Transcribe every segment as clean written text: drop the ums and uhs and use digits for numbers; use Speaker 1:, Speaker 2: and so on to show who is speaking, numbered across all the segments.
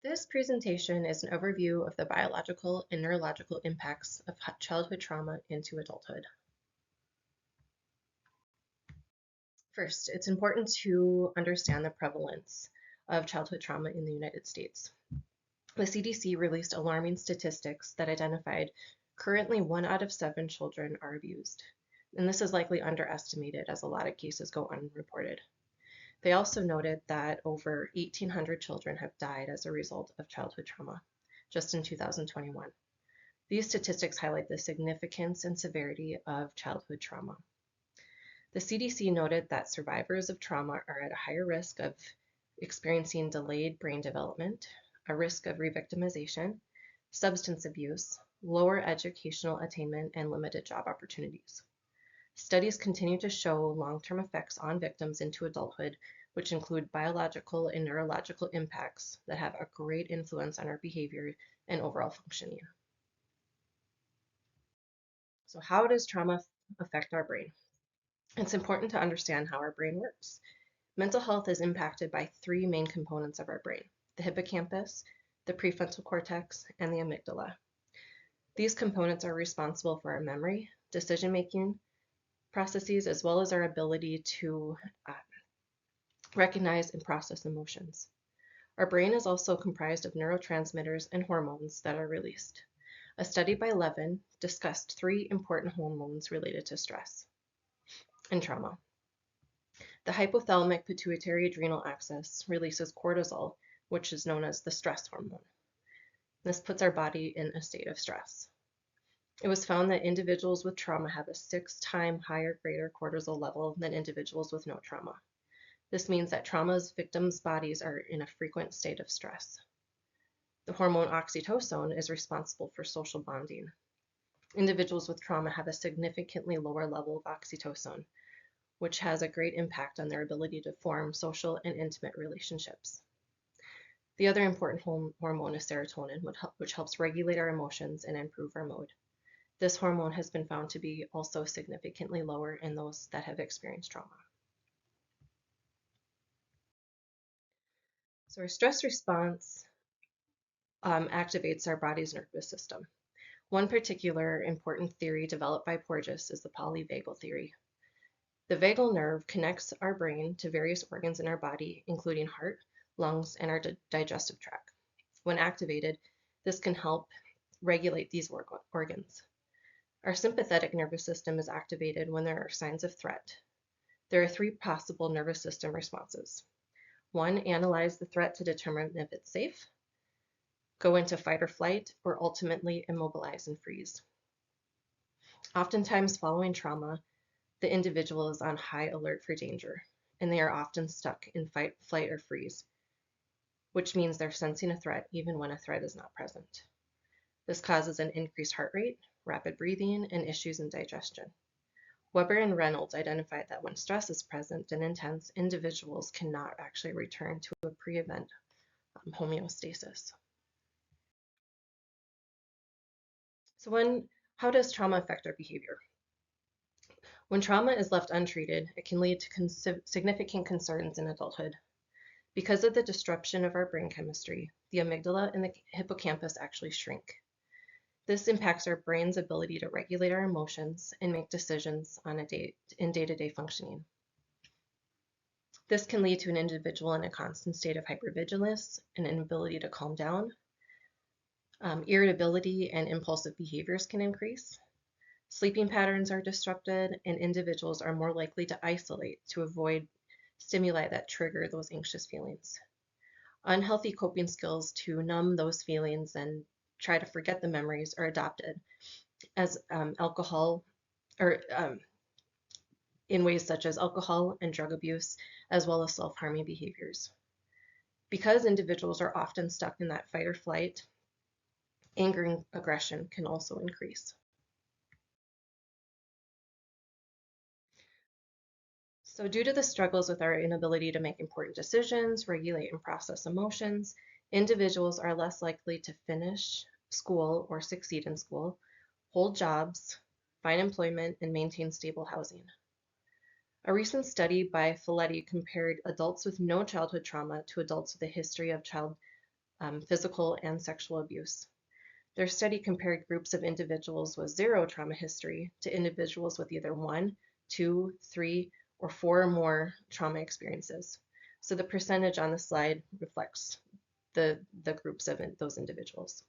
Speaker 1: This presentation is an overview of the biological and neurological impacts of childhood trauma into adulthood. First, it's important to understand the prevalence of childhood trauma in the United States. The CDC released alarming statistics that identified currently 1 out of 7 children are abused. And this is likely underestimated as a lot of cases go unreported. They also noted that over 1,800 children have died as a result of childhood trauma just in 2021. These statistics highlight the significance and severity of childhood trauma. The CDC noted that survivors of trauma are at a higher risk of experiencing delayed brain development, a risk of revictimization, substance abuse, lower educational attainment, and limited job opportunities. Studies continue to show long-term effects on victims into adulthood, which include biological and neurological impacts that have a great influence on our behavior and overall functioning. So how does trauma affect our brain? It's important to understand how our brain works. Mental health is impacted by 3 main components of our brain: the hippocampus, the prefrontal cortex, and the amygdala. These components are responsible for our memory, decision-making processes, as well as our ability to recognize and process emotions. Our brain is also comprised of neurotransmitters and hormones that are released. A study by Levin discussed 3 important hormones related to stress and trauma. The hypothalamic pituitary adrenal axis releases cortisol, which is known as the stress hormone. This puts our body in a state of stress. It was found that individuals with trauma have a 6-time greater cortisol level than individuals with no trauma. This means that trauma's victims' bodies are in a frequent state of stress. The hormone oxytocin is responsible for social bonding. Individuals with trauma have a significantly lower level of oxytocin, which has a great impact on their ability to form social and intimate relationships. The other important hormone is serotonin, which helps regulate our emotions and improve our mood. This hormone has been found to be also significantly lower in those that have experienced trauma. So our stress response activates our body's nervous system. One particular important theory developed by Porges is the polyvagal theory. The vagal nerve connects our brain to various organs in our body, including heart, lungs, and our digestive tract. When activated, this can help regulate these organs. Our sympathetic nervous system is activated when there are signs of threat. There are 3 possible nervous system responses. 1, analyze the threat to determine if it's safe, go into fight or flight, or ultimately immobilize and freeze. Oftentimes following trauma, the individual is on high alert for danger, and they are often stuck in fight, flight, or freeze, which means they're sensing a threat even when a threat is not present. This causes an increased heart rate, rapid breathing, and issues in digestion. Weber and Reynolds identified that when stress is present and intense, individuals cannot actually return to a pre-event homeostasis. So how does trauma affect our behavior? When trauma is left untreated, it can lead to significant concerns in adulthood. Because of the disruption of our brain chemistry, the amygdala and the hippocampus actually shrink. This impacts our brain's ability to regulate our emotions and make decisions in day-to-day functioning. This can lead to an individual in a constant state of hypervigilance, an inability to calm down. Irritability and impulsive behaviors can increase. Sleeping patterns are disrupted, and individuals are more likely to isolate to avoid stimuli that trigger those anxious feelings. Unhealthy coping skills to numb those feelings and try to forget the memories are adopted as alcohol or in ways such as alcohol and drug abuse, as well as self-harming behaviors. Because individuals are often stuck in that fight or flight, anger and aggression can also increase. So due to the struggles with our inability to make important decisions, regulate and process emotions, individuals are less likely to finish school or succeed in school, hold jobs, find employment, and maintain stable housing. A recent study by Folletti compared adults with no childhood trauma to adults with a history of physical and sexual abuse. Their study compared groups of individuals with zero trauma history to individuals with either 1, 2, 3, or 4 or more trauma experiences. So the percentage on the slide reflects the groups of those individuals.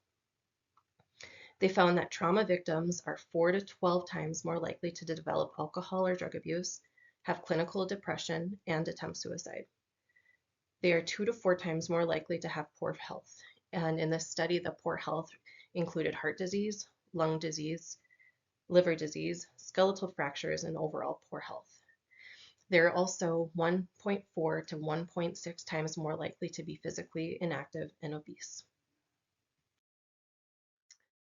Speaker 1: They found that trauma victims are 4 to 12 times more likely to develop alcohol or drug abuse, have clinical depression, and attempt suicide. They are 2 to 4 times more likely to have poor health. And in this study, the poor health included heart disease, lung disease, liver disease, skeletal fractures, and overall poor health. They're also 1.4 to 1.6 times more likely to be physically inactive and obese.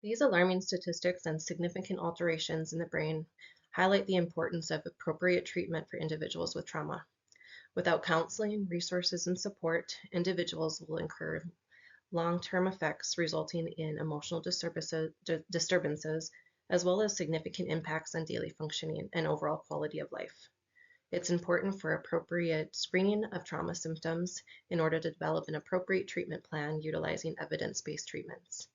Speaker 1: These alarming statistics and significant alterations in the brain highlight the importance of appropriate treatment for individuals with trauma. Without counseling, resources, and support, individuals will incur long-term effects resulting in emotional disturbances, as well as significant impacts on daily functioning and overall quality of life. It's important for appropriate screening of trauma symptoms in order to develop an appropriate treatment plan utilizing evidence-based treatments.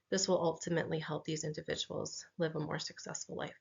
Speaker 1: This will ultimately help these individuals live a more successful life.